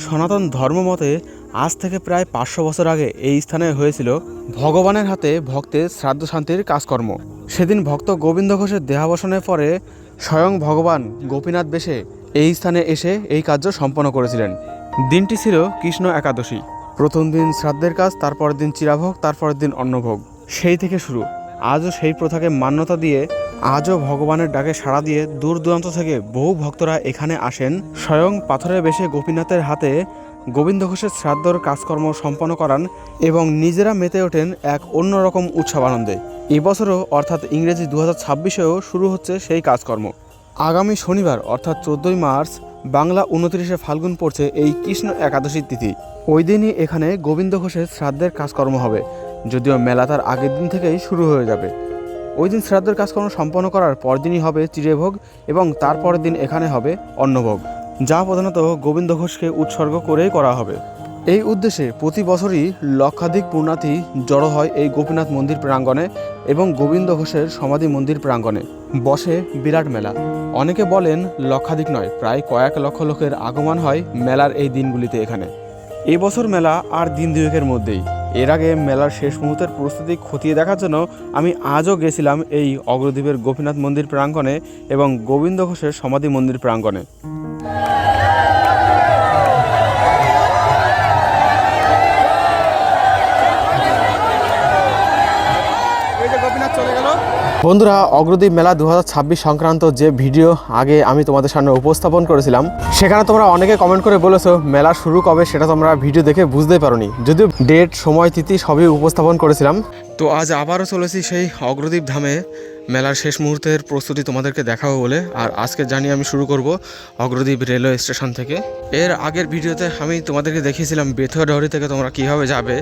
সনাতন ধর্মমতে আজ থেকে প্রায় 500 বছর আগে এই স্থানে হয়েছিল ভগবানের হাতে ভক্তের শ্রাদ্ধ শান্তির কাজকর্ম। সেদিন ভক্ত গোবিন্দ ঘোষের দেহাবসানের পরে স্বয়ং ভগবান গোপীনাথ বেশে এই স্থানে এসে এই কার্য সম্পন্ন করেছিলেন। দিনটি ছিল কৃষ্ণ একাদশী। প্রথম দিন শ্রাদ্ধের কাজ, তারপরের দিন চিরাভোগ, তারপরের দিন অন্নভোগ। সেই থেকে শুরু। আজও সেই প্রথাকে মান্যতা দিয়ে আজও ভগবানের ডাকে সাড়া দিয়ে দূর দূরান্ত থেকে বহু ভক্তরা এখানে আসেন স্বয়ং পাথরে বেশে গোপীনাথের হাতে গোবিন্দ ঘোষের শ্রাদ্ধর কাজকর্ম সম্পন্ন করান এবং নিজেরা মেতে ওঠেন এক অন্যরকম উৎসব আনন্দে। এবছরও অর্থাৎ ইংরেজি 2026-এও শুরু হচ্ছে সেই কাজকর্ম। আগামী শনিবার অর্থাৎ 14ই মার্চ, বাংলা 29শে ফাল্গুন পড়ছে এই কৃষ্ণ একাদশীর তিথি। ওই দিনই এখানে গোবিন্দ ঘোষের শ্রাদ্ধের কাজকর্ম হবে, যদিও মেলা তার আগের দিন থেকেই শুরু হয়ে যাবে। ওই দিন শ্রাদ্ধের কাজকর্ম সম্পন্ন করার পরদিনই হবে চিরেভোগ এবং তারপরের দিন এখানে হবে অন্নভোগ, যা প্রধানত গোবিন্দ ঘোষকে উৎসর্গ করেই করা হবে। এই উদ্দেশ্যে প্রতি বছরই লক্ষাধিক পুণ্যার্থী জড়ো হয় এই গোপীনাথ মন্দির প্রাঙ্গণে এবং গোবিন্দ ঘোষের সমাধি মন্দির প্রাঙ্গণে বসে বিরাট মেলা। অনেকে বলেন লক্ষাধিক নয়, প্রায় কয়েক লক্ষ লোকের আগমন হয় মেলার এই দিনগুলিতে এখানে। এই বছর মেলা আর দিন দুয়েকের মধ্যেই। এর আগে মেলার শেষ মুহূর্তের প্রস্তুতি খতিয়ে দেখার জন্য আমি আজও গেছিলাম এই অগ্রদ্বীপের গোপীনাথ মন্দির প্রাঙ্গণে এবং গোবিন্দ ঘোষের সমাধি মন্দির প্রাঙ্গণে। বন্ধুরা, অগ্রদ্বীপ মেলা 2026 সংক্রান্ত যে ভিডিও আগে আমি তোমাদের সামনে উপস্থাপন করেছিলাম, সেখানে তোমরা অনেকে কমেন্ট করে বলেছো মেলা শুরু কবে সেটা তোমরা ভিডিও দেখে বুঝতেই পারোনি, যদিও ডেট, সময়, তিথি সবই উপস্থাপন করেছিলাম। তো আজ আবারও চলেছি সেই অগ্রদ্বীপ ধামে মেলার শেষ মুহূর্তের প্রস্তুতি তোমাদেরকে দেখাবো বলে। আর আজকে জানি আমি শুরু করব অগ্রদ্বীপ রেলওয়ে স্টেশন থেকে। এর আগের ভিডিওতে আমি তোমাদেরকে দেখিয়েছিলাম বেথুয়াডহরি থেকে তোমরা কীভাবে যাবে।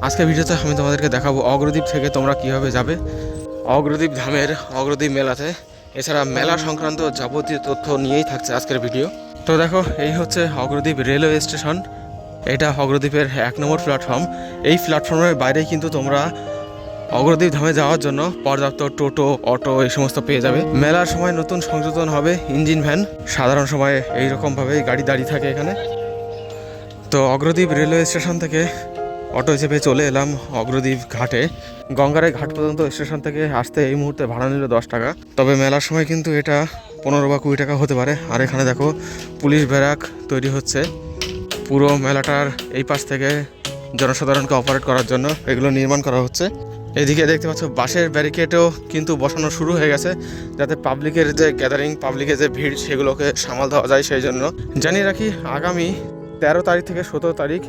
আজকের ভিডিওতে আমি তোমাদেরকে দেখাবো অগ্রদ্বীপ থেকে তোমরা কীভাবে যাবে অগ্রদ্বীপ ধামের অগ্রদ্বীপ মেলাতে। এছাড়া মেলা সংক্রান্ত যাবতীয় তথ্য নিয়েই থাকছে আজকের ভিডিও। তো দেখো, এই হচ্ছে অগ্রদ্বীপ রেলওয়ে স্টেশন। এটা অগ্রদ্বীপের 1 নম্বর প্ল্যাটফর্ম। এই প্ল্যাটফর্মের বাইরেই কিন্তু তোমরা অগ্রদ্বীপ ধামে যাওয়ার জন্য পর্যাপ্ত টোটো, অটো এই সমস্ত পেয়ে যাবে। মেলার সময় নতুন সংযোজন হবে ইঞ্জিন ভ্যান। সাধারণ সময়ে এইরকমভাবেই গাড়ি দাঁড়িয়ে থাকে এখানে। তো অগ্রদ্বীপ রেলওয়ে স্টেশন থেকে অটো চেপে চলে এলাম অগ্রদ্বীপ ঘাটে। গঙ্গারাই ঘাট পর্যন্ত স্টেশন থেকে আসতে এই মুহূর্তে ভাড়া নিল 10 টাকা। তবে মেলার সময় কিন্তু এটা 15 বা 20 টাকা হতে পারে। আর এখানে দেখো পুলিশ ব্যারাক তৈরি হচ্ছে পুরো মেলাটার এই পাশ থেকে জনসাধারণকে অপারেট করার জন্য এগুলো নির্মাণ করা হচ্ছে। এদিকে দেখতে পাচ্ছ বাঁশের ব্যারিকেডও কিন্তু বসানো শুরু হয়ে গেছে, যাতে পাবলিকের যে গ্যাদারিং, পাবলিকের যে ভিড়, সেগুলোকে সামাল দেওয়া যায় সেই জন্য। জানিয়ে রাখি, আগামী 13 তারিখ থেকে 17 তারিখ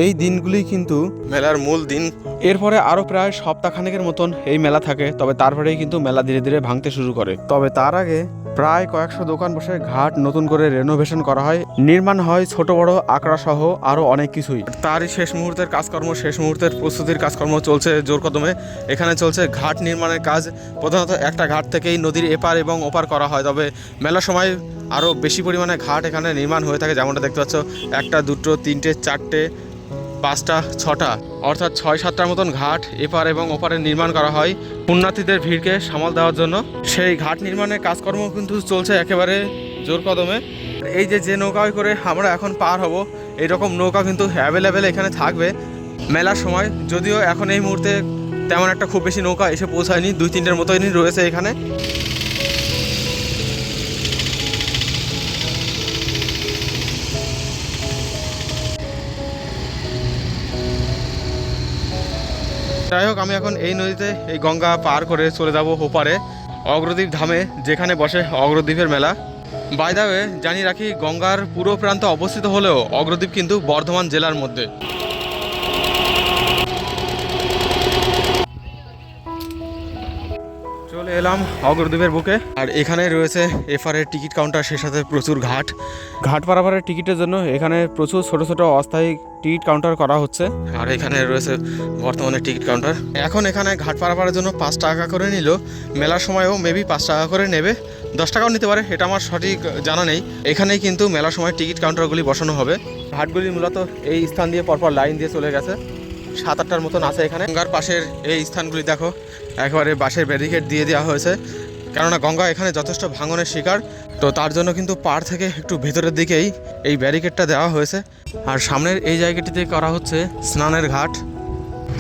এই দিনগুলি কিন্তু মেলার মূল দিন। এরপরে আরও প্রায় সপ্তাহখানেকের মতন এই মেলা থাকে, তবে তারপরেই কিন্তু মেলা ধীরে ধীরে ভাঙতে শুরু করে। তবে তার আগে প্রায় কয়েকশো দোকান বসে ঘাট নতুন করে রেনোভেশন করা হয়, নির্মাণ হয় ছোট বড় আকড়া সহ আরও অনেক কিছুই। তারই শেষ মুহূর্তের কাজকর্ম, শেষ মুহূর্তের প্রস্তুতির কাজকর্ম চলছে জোর কদমে। এখানে চলছে ঘাট নির্মাণের কাজ। প্রধানত একটা ঘাট থেকেই নদীর এপার এবং ওপার করা হয়, তবে মেলার সময় আরও বেশি পরিমাণে ঘাট এখানে নির্মাণ হয়ে থাকে। যেমনটা দেখতে পাচ্ছ, 1টা 2টো 3টে 4টে 5টা 6টা অর্থাৎ 6-7টার মতন ঘাট এপার এবং ওপারে নির্মাণ করা হয় পুণ্যার্থীদের ভিড়কে সামাল দেওয়ার জন্য। সেই ঘাট নির্মাণের কাজকর্ম কিন্তু চলছে একেবারে জোর কদমে। এই যে নৌকায় করে আমরা এখন পার হব, এইরকম নৌকা কিন্তু অ্যাভেলেবেল এখানে থাকবে মেলার সময়। যদিও এখন এই মুহূর্তে তেমন একটা খুব বেশি নৌকা এসে পৌঁছায়নি, 2-3টের মতোই রয়েছে এখানে। যাই হোক, আমি এখন এই নদীতে এই গঙ্গা পার করে চলে যাব ওপারে অগ্রদ্বীপ ধামে, যেখানে বসে অগ্রদ্বীপের মেলা। বাই দ্য ওয়ে, জানিয়ে রাখি, গঙ্গার পুরো প্রান্ত অবস্থিত হলেও অগ্রদ্বীপ কিন্তু বর্ধমান জেলার মধ্যে। চলে এলাম অগ্রদ্বীপের বুকে। আর এখানে রয়েছে এফআরের টিকিট কাউন্টার, সে সাথে প্রচুর ঘাট পারাপারের টিকিটের জন্য এখানে প্রচুর ছোট ছোট অস্থায়ী টিকিট কাউন্টার করা হচ্ছে। আর এখানে রয়েছে বর্তমানে টিকিট কাউন্টার। এখন এখানে ঘাট পারাপারের জন্য 5 টাকা করে নিল, মেলার সময়ও মেবি 5 টাকা করে নেবে, 10 টাকাও নিতে পারে, এটা আমার সঠিক জানা নেই। এখানেই কিন্তু মেলার সময় টিকিট কাউন্টারগুলি বসানো হবে। ঘাটগুলি মূলত এই স্থান দিয়ে পরপর লাইন দিয়ে চলে গেছে, 7-8টার মতন আছে এখানে। গঙ্গার পাশের এই স্থানগুলি দেখো, একেবারে বাঁশের ব্যারিকেড দিয়ে দেওয়া হয়েছে। কেননা গঙ্গা এখানে যথেষ্ট ভাঙনের শিকার, তো তার জন্য কিন্তু পাড় থেকে একটু ভেতরের দিকেই এই ব্যারিকেডটা দেওয়া হয়েছে। আর সামনের এই জায়গাটিতে করা হচ্ছে স্নানের ঘাট।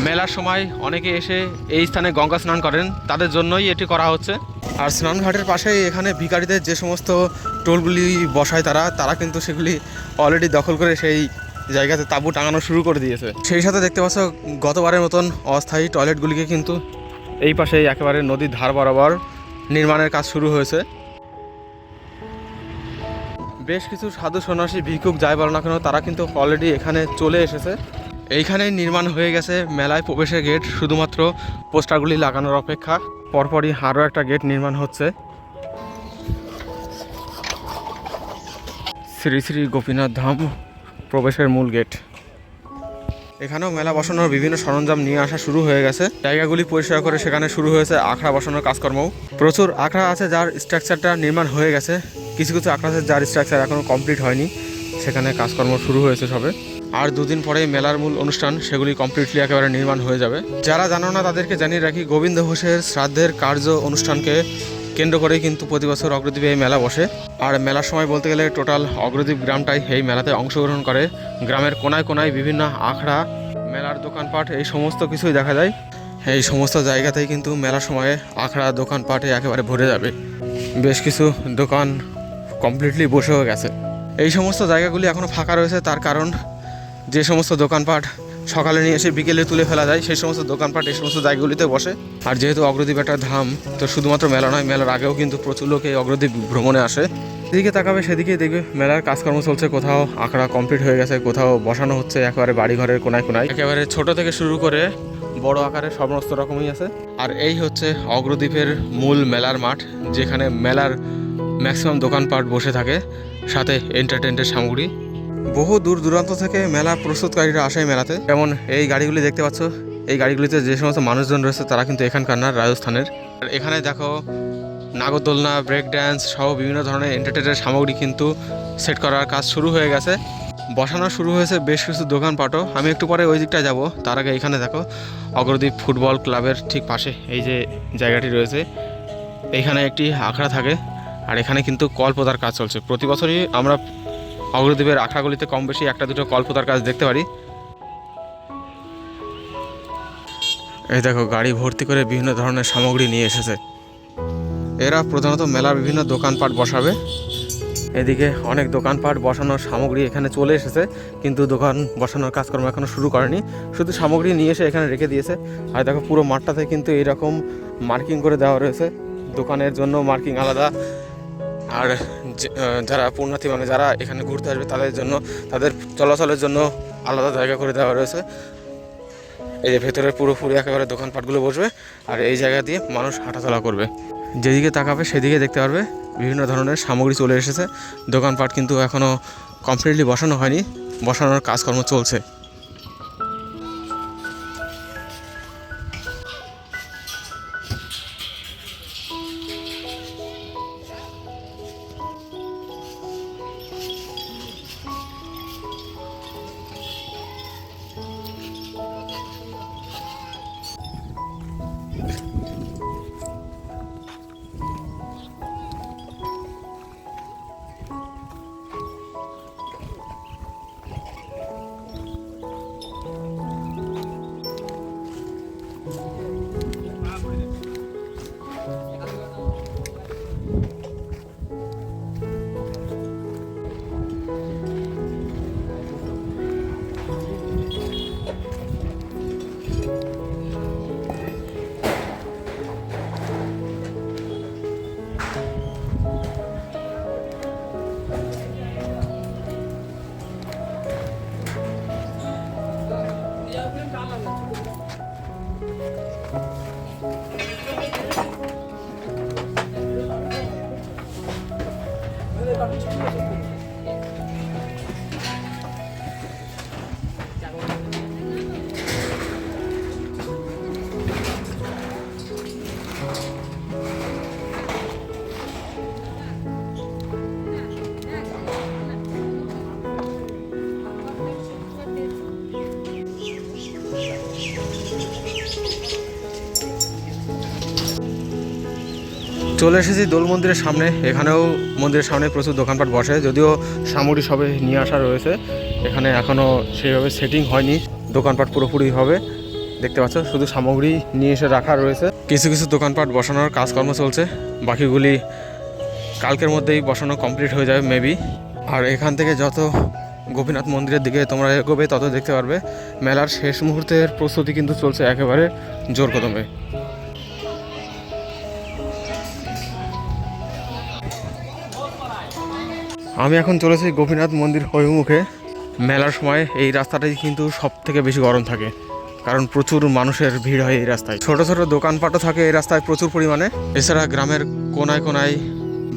মেলার সময় অনেকে এসে এই স্থানে গঙ্গা স্নান করেন, তাদের জন্যই এটি করা হচ্ছে। আর স্নান ঘাটের পাশেই এখানে ভিখারিদের যে সমস্ত টোলগুলি বসায় তারা কিন্তু সেগুলি অলরেডি দখল করে সেই জায়গাতে তাঁবু টাঙানো শুরু করে দিয়েছে। সেই সাথে দেখতে পাচ্ছ গতবারের মতন অস্থায়ী টয়লেটগুলিকে কিন্তু এই পাশেই একেবারে নদীর ধার বরাবর নির্মাণের কাজ শুরু হয়েছে। বেশ কিছু সাধু সন্ন্যাসী ভিক্ষুক যাই বলো না কেন, তারা কিন্তু অলরেডি এখানে চলে এসেছে। এইখানেই নির্মাণ হয়ে গেছে মেলায় প্রবেশের গেট, শুধুমাত্র পোস্টারগুলি লাগানোর অপেক্ষা। পরপরই আরও একটা গেট নির্মাণ হচ্ছে। শ্রী শ্রী গোপীনাথ ধাম প্রবেশের মূল গেট। এখানেও মেলা বসানোর বিভিন্ন সরঞ্জাম নিয়ে আসা শুরু হয়ে গেছে। জায়গাগুলি পরিষ্কার করে সেখানে শুরু হয়েছে আখড়া বসানোর কাজকর্মও। প্রচুর আখড়া আছে যার স্ট্রাকচারটা নির্মাণ হয়ে গেছে, কিছু কিছু আখড়া আছে যার স্ট্রাকচার এখনও কমপ্লিট হয়নি, সেখানে কাজকর্ম শুরু হয়েছে সবে। আর দুদিন পরেই মেলার মূল অনুষ্ঠান, সেগুলি কমপ্লিটলি একেবারে নির্মাণ হয়ে যাবে। যারা জানো না তাদেরকে জানিয়ে রাখি, গোবিন্দ ঘোষের শ্রাদ্ধের কার্য অনুষ্ঠানকে কেন্দ্র করেই কিন্তু প্রতি বছর অগ্রদ্বীপে এই মেলা বসে। আর মেলার সময় বলতে গেলে টোটাল অগ্রদ্বীপ গ্রামটাই এই মেলাতে অংশগ্রহণ করে। গ্রামের কোনায় কোনায় বিভিন্ন আখড়া, মেলার দোকানপাট, এই সমস্ত কিছুই দেখা যায়। এই সমস্ত জায়গাতেই কিন্তু মেলার সময়ে আখড়া দোকানপাটে একেবারে ভরে যাবে। বেশ কিছু দোকান কমপ্লিটলি বসেও গেছে। এই সমস্ত জায়গাগুলি এখনও ফাঁকা রয়েছে, তার কারণ যে সমস্ত দোকানপাট সকালে নিয়ে এসে বিকেলে তুলে ফেলা যায়, সেই সমস্ত দোকানপাট এই সমস্ত জায়গাগুলিতে বসে। আর যেহেতু অগ্রদ্বীপ একটা ধাম, তো শুধুমাত্র মেলা নয়, মেলার আগেও কিন্তু প্রচুর লোক এই অগ্রদ্বীপ ভ্রমণে আসে। যেদিকে তাকাবে সেদিকেই দেখবে মেলার কাজকর্ম চলছে। কোথাও আখড়া কমপ্লিট হয়ে গেছে, কোথাও বসানো হচ্ছে একেবারে বাড়িঘরের কোনায় কোনায়। একেবারে ছোট থেকে শুরু করে বড় আকারে সমস্ত রকমই আছে। আর এই হচ্ছে অগ্রদ্বীপের মূল মেলার মাঠ, যেখানে মেলার ম্যাক্সিমাম দোকানপাট বসে থাকে, সাথে এন্টারটেনমেন্টের সামগ্রী। বহু দূর দূরান্ত থেকে মেলা প্রস্তুতকারীরা আসে মেলাতে। যেমন এই গাড়িগুলি দেখতে পাচ্ছ, এই গাড়িগুলিতে যে সমস্ত মানুষজন রয়েছে তারা কিন্তু এখানকার না, রাজস্থানের। আর এখানে দেখো নাগরদোলনা, ব্রেক ড্যান্স সহ বিভিন্ন ধরনের এন্টারটেনমেন্টের সামগ্রী কিন্তু সেট করার কাজ শুরু হয়ে গেছে। বসানো শুরু হয়েছে বেশ কিছু দোকানপাটও। আমি একটু পরে ওই দিকটা যাব, তার আগে এখানে দেখো অগ্রদ্বীপ ফুটবল ক্লাবের ঠিক পাশে এই যে জায়গাটি রয়েছে, এইখানে একটি আখড়া থাকে। আর এখানে কিন্তু কলপোতার কাজ চলছে। প্রতি বছরই আমরা অগ্রদ্বীপের আখড়াগুলিতে কম বেশি একটা দুটো কলপোতার কাজ দেখতে পারি। এই দেখো গাড়ি ভর্তি করে বিভিন্ন ধরনের সামগ্রী নিয়ে এসেছে। এরা প্রধানত মেলার বিভিন্ন দোকানপাট বসাবে। এদিকে অনেক দোকানপাট বসানোর সামগ্রী এখানে চলে এসেছে, কিন্তু দোকান বসানোর কাজকর্ম এখনও শুরু করেনি, শুধু সামগ্রী নিয়ে এসে এখানে রেখে দিয়েছে। আর দেখো পুরো মাঠটাতে কিন্তু এইরকম মার্কিং করে দেওয়া রয়েছে, দোকানের জন্য মার্কিং আলাদা, আর যারা পুণ্যার্থী মানে যারা এখানে ঘুরতে আসবে তাদের জন্য, তাদের চলাচলের জন্য আলাদা জায়গা করে দেওয়া রয়েছে। এই যে ভেতরের পুরোপুরি একেবারে দোকানপাটগুলো বসবে, আর এই জায়গা দিয়ে মানুষ হাঁটাচলা করবে। যেদিকে তাকাবে সেদিকে দেখতে পারবে বিভিন্ন ধরনের সামগ্রী চলে এসেছে। দোকানপাট কিন্তু এখনও কমপ্লিটলি বসানো হয়নি, বসানোর কাজকর্ম চলছে। চলে এসেছি দোল মন্দিরের সামনে। এখানেও মন্দিরের সামনে প্রচুর দোকানপাট বসে, যদিও সামগ্রী সবে নিয়ে আসা রয়েছে। এখানে এখনও সেইভাবে সেটিং হয়নি, দোকানপাট পুরোপুরি হবে। দেখতে পাচ্ছ শুধু সামগ্রী নিয়ে এসে রাখা রয়েছে। কিছু কিছু দোকানপাট বসানোর কাজকর্ম চলছে, বাকিগুলি কালকের মধ্যেই বসানো কমপ্লিট হয়ে যাবে মেবি। আর এখান থেকে যত গোপীনাথ মন্দিরের দিকে তোমরা এগোবে তত দেখতে পারবে মেলার শেষ মুহূর্তের প্রস্তুতি কিন্তু চলছে একেবারে জোর কদমে। আমি এখন চলেছি গোপীনাথ মন্দির অভিমুখে। মেলার সময় এই রাস্তাটাই কিন্তু সব থেকে বেশি গরম থাকে, কারণ প্রচুর মানুষের ভিড় হয় এই রাস্তায়। ছোট ছোট দোকানপাটও থাকে এই রাস্তায় প্রচুর পরিমাণে। এছাড়া গ্রামের কোনায় কোনায়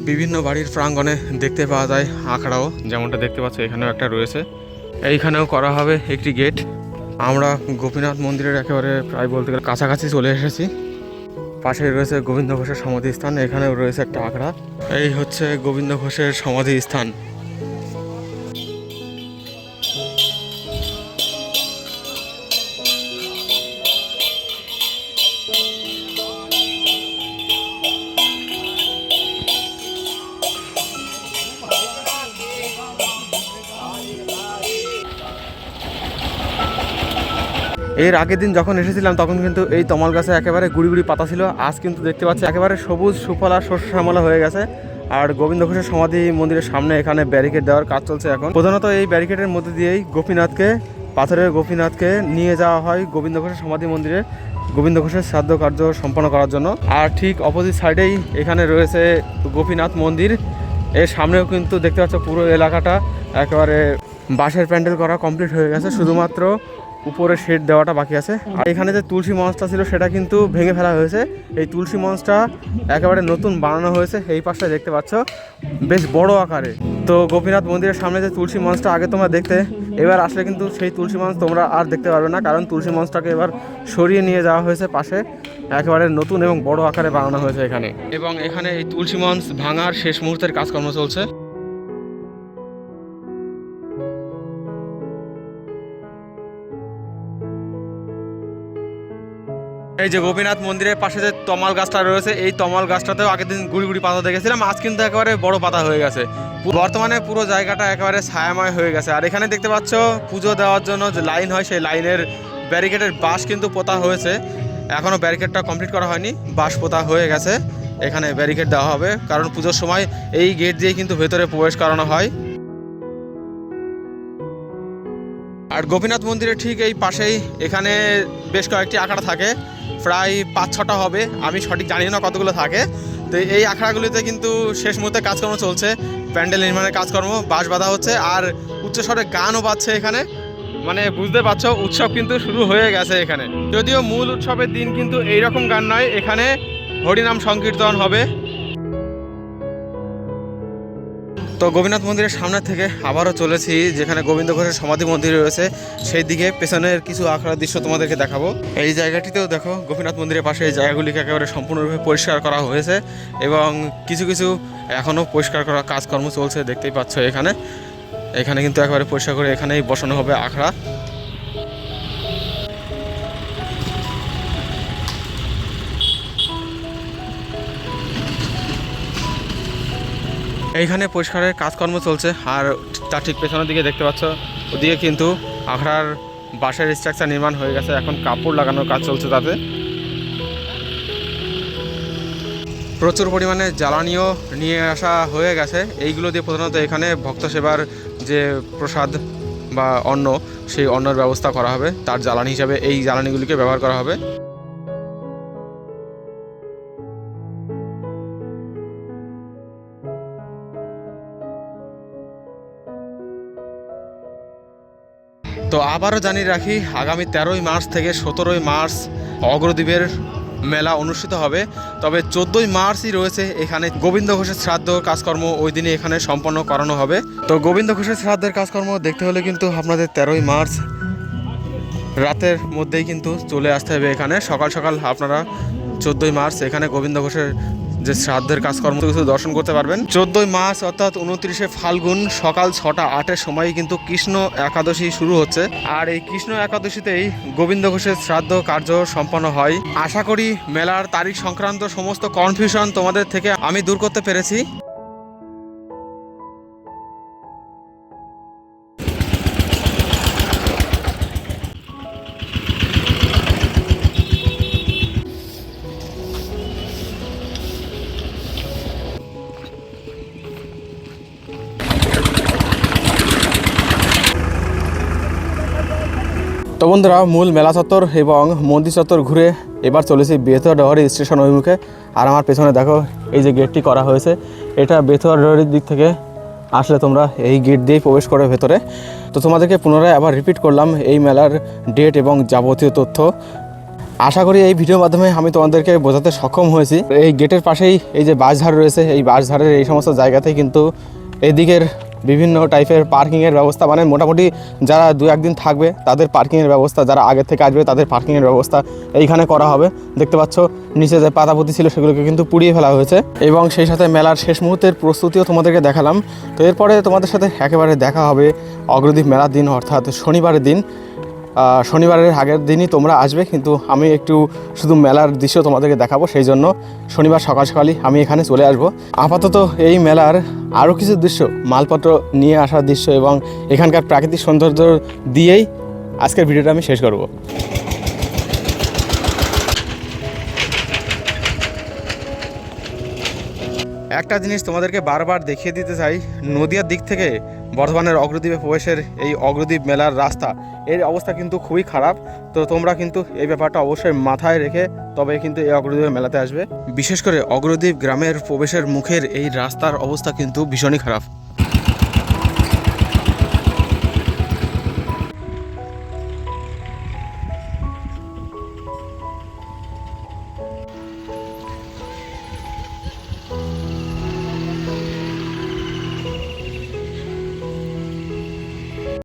বিভিন্ন বাড়ির প্রাঙ্গণে দেখতে পাওয়া যায় আখড়াও, যেমনটা দেখতে পাচ্ছ এখানেও একটা রয়েছে। এইখানেও করা হবে একটি গেট। আমরা গোপীনাথ মন্দিরের একেবারে প্রায় বলতে গেলে কাছাকাছি চলে এসেছি। পাশেই রয়েছে গোবিন্দ ঘোষের সমাধিস্থান, এখানেও রয়েছে একটা আখড়া। এই হচ্ছে গোবিন্দ ঘোষের সমাধি স্থান। এর আগের দিন যখন এসেছিলাম তখন কিন্তু এই তমাল গাছে একেবারে গুড়ি গুড়ি পাতা ছিল। আজ কিন্তু দেখতে পাচ্ছি একেবারে সবুজ সুফলা শস্য শ্যামলা হয়ে গেছে। আর গোবিন্দ ঘোষের সমাধি মন্দিরের সামনে এখানে ব্যারিকেড দেওয়ার কাজ চলছে এখন। প্রধানত এই ব্যারিকেডের মধ্যে দিয়েই পাথরের গোপীনাথকে নিয়ে যাওয়া হয় গোবিন্দ ঘোষের সমাধি মন্দিরে গোবিন্দ ঘোষের শ্রাদ্ধ কার্য সম্পন্ন করার জন্য। আর ঠিক অপোজিট সাইডেই এখানে রয়েছে গোপীনাথ মন্দির। এর সামনেও কিন্তু দেখতে পাচ্ছ পুরো এলাকাটা একেবারে বাঁশের প্যান্ডেল করা কমপ্লিট হয়ে গেছে, শুধুমাত্র উপরে শেড দেওয়াটা বাকি আছে। আর এখানে যে তুলসী মঞ্চটা ছিল সেটা কিন্তু ভেঙে ফেলা হয়েছে। এই তুলসী মঞ্চটা একেবারে নতুন বানানো হয়েছে। এই পাশটা দেখতে পাচ্ছ বেশ বড় আকারে। তো গোপীনাথ মন্দিরের সামনে যে তুলসী মঞ্চটা আগে তোমরা দেখতে, এবার আসলে কিন্তু সেই তুলসী মঞ্চ তোমরা আর দেখতে পারবে না, কারণ তুলসী মঞ্চটাকে এবার সরিয়ে নিয়ে যাওয়া হয়েছে পাশে। একেবারে নতুন এবং বড় আকারে বানানো হয়েছে এখানে। এবং এখানে এই তুলসী মঞ্চ ভাঙার শেষ মুহূর্তের কাজকর্ম চলছে। এই যে গোপীনাথ মন্দিরের পাশে যে তমাল গাছটা রয়েছে, এই তমাল গাছটাতেও আগের দিন গুড়ি গুড়ি পাতা দেখেছিলাম, আজ কিন্তু একেবারে বড় পাতা হয়ে গেছে। বর্তমানে পুরো জায়গাটা একেবারে ছায়াময় হয়ে গেছে। আর এখানে দেখতে পাচ্ছ পুজো দেওয়ার জন্য যে লাইন হয়, সেই লাইনের ব্যারিকেডের বাঁশ কিন্তু পোতা হয়েছে। এখনও ব্যারিকেডটা কমপ্লিট করা হয়নি, বাঁশ পোতা হয়ে গেছে। এখানে ব্যারিকেড দেওয়া হবে, কারণ পুজোর সময় এই গেট দিয়ে কিন্তু ভেতরে প্রবেশ করানো হয়। আর গোপীনাথ মন্দিরের ঠিক এই পাশেই এখানে বেশ কয়েকটি আখড়া থাকে, প্রায় 5-6টা হবে, আমি সঠিক জানি না কতগুলো থাকে। তো এই আখড়াগুলিতে কিন্তু শেষ মুহূর্তে কাজকর্ম চলছে, প্যান্ডেল নির্মাণের কাজকর্ম, বাঁশ বাঁধা হচ্ছে আর উচ্চস্বরে গানও বাজছে এখানে। মানে বুঝতে পারছো উৎসব কিন্তু শুরু হয়ে গেছে এখানে। যদিও মূল উৎসবের দিন কিন্তু এইরকম গান নয়, এখানে হরিনাম সংকীর্তন হবে। তো গোপীনাথ মন্দিরের সামনে থেকে আবারও চলেছি যেখানে গোবিন্দ ঘোষের সমাধি মন্দির রয়েছে, সেই দিকে পেছনের কিছু আখড়ার দৃশ্য তোমাদেরকে দেখাবো। এই জায়গাটিতেও দেখো গোপীনাথ মন্দিরের পাশে এই জায়গাগুলিকে একেবারে সম্পূর্ণরূপে পরিষ্কার করা হয়েছে এবং কিছু কিছু এখনও পরিষ্কার করার কাজকর্ম চলছে, দেখতেই পাচ্ছ এখানে কিন্তু একেবারে পরিষ্কার করে এখানেই বসানো হবে আখড়া। এইখানে পরিষ্কারের কাজকর্ম চলছে। আর তার ঠিক পেছনের দিকে দেখতে পাচ্ছ ওদিকে কিন্তু আখড়ার বাঁশের স্ট্রাকচার নির্মাণ হয়ে গেছে, এখন কাপড় লাগানোর কাজ চলছে। তাতে প্রচুর পরিমাণে জ্বালানিও নিয়ে আসা হয়ে গেছে। এইগুলো দিয়ে প্রধানত এখানে ভক্ত সেবার যে প্রসাদ বা অন্ন, সেই অন্নের ব্যবস্থা করা হবে, তার জ্বালানি হিসাবে এই জ্বালানিগুলিকে ব্যবহার করা হবে। তো আবারও জানিয়ে রাখি, আগামী 13ই মার্চ থেকে 17ই মার্চ অগ্রদ্বীপের মেলা অনুষ্ঠিত হবে। তবে 14ই মার্চই রয়েছে এখানে গোবিন্দ ঘোষের শ্রাদ্ধ কাজকর্ম, ওই দিনে এখানে সম্পন্ন করানো হবে। তো গোবিন্দ ঘোষের শ্রাদ্ধের কাজকর্ম দেখতে হলে কিন্তু আপনাদের 13ই মার্চ রাতের মধ্যেই কিন্তু চলে আসতে হবে এখানে। সকাল সকাল আপনারা 14ই মার্চ এখানে গোবিন্দ ঘোষের যে শ্রাদ্ধের কাজকর্ম কিছু দর্শন করতে পারবেন। 14ই মার্চ অর্থাৎ 29শে ফাল্গুন সকাল 6টা 8-এর সময় কিন্তু কৃষ্ণ একাদশী শুরু হচ্ছে। আর এই কৃষ্ণ একাদশীতেই গোবিন্দ ঘোষের শ্রাদ্ধ কার্য সম্পন্ন হয়। আশা করি মেলার তারিখ সংক্রান্ত সমস্ত কনফিউশন তোমাদের থেকে আমি দূর করতে পেরেছি। তো বন্ধুরা, মূল মেলা চত্বর এবং মন্দির চত্বর ঘুরে এবার চলেছি বেথুয়া ডহরি স্টেশন অভিমুখে। আর আমার পেছনে দেখো এই যে গেটটি করা হয়েছে, এটা বেথুয়া ডহরির দিক থেকে আসলে তোমরা এই গেট দিয়েই প্রবেশ করে ভেতরে। তো তোমাদেরকে পুনরায় আবার রিপিট করলাম এই মেলার ডেট এবং যাবতীয় তথ্য। আশা করি এই ভিডিওর মাধ্যমে আমি তোমাদেরকে বোঝাতে সক্ষম হয়েছি। এই গেটের পাশেই এই যে বাসঝাড় রয়েছে, এই বাসঝাড়ের এই সমস্ত জায়গাতেই কিন্তু এদিকের বিভিন্ন টাইপের পার্কিংয়ের ব্যবস্থা, মানে মোটামুটি যারা 2-1 দিন থাকবে তাদের পার্কিংয়ের ব্যবস্থা, যারা আগে থেকে আসবে তাদের পার্কিংয়ের ব্যবস্থা এইখানে করা হবে। দেখতে পাচ্ছ নিচে যে পাতাপুতি ছিল সেগুলোকে কিন্তু পুড়িয়ে ফেলা হয়েছে এবং সেই সাথে মেলার শেষ মুহূর্তের প্রস্তুতিও তোমাদেরকে দেখালাম। তো এরপরে তোমাদের সাথে একেবারে দেখা হবে অগ্রদ্বীপ মেলার দিন, অর্থাৎ শনিবারের দিন। শনিবারের আগের দিনই তোমরা আসবে, কিন্তু আমি একটু শুধু মেলার দৃশ্য তোমাদেরকে দেখাবো, সেই জন্য শনিবার সকাল সকালই আমি এখানে চলে আসব। আপাতত এই মেলার আরও কিছু দৃশ্য, মালপত্র নিয়ে আসার দৃশ্য এবং এখানকার প্রাকৃতিক সৌন্দর্য দিয়েই আজকের ভিডিওটা আমি শেষ করব। একটা জিনিস তোমাদেরকে বারবার দেখিয়ে দিতে চাই, নদিয়ার দিক থেকে বর্ধমানের অগ্রদ্বীপে প্রবেশের এই অগ্রদ্বীপ মেলার রাস্তা, এর অবস্থা কিন্তু খুবই খারাপ। তো তোমরা কিন্তু এই ব্যাপারটা অবশ্যই মাথায় রেখে তবে কিন্তু এই অগ্রদ্বীপের মেলাতে আসবে। বিশেষ করে অগ্রদ্বীপ গ্রামের প্রবেশের মুখের এই রাস্তার অবস্থা কিন্তু ভীষণই খারাপ।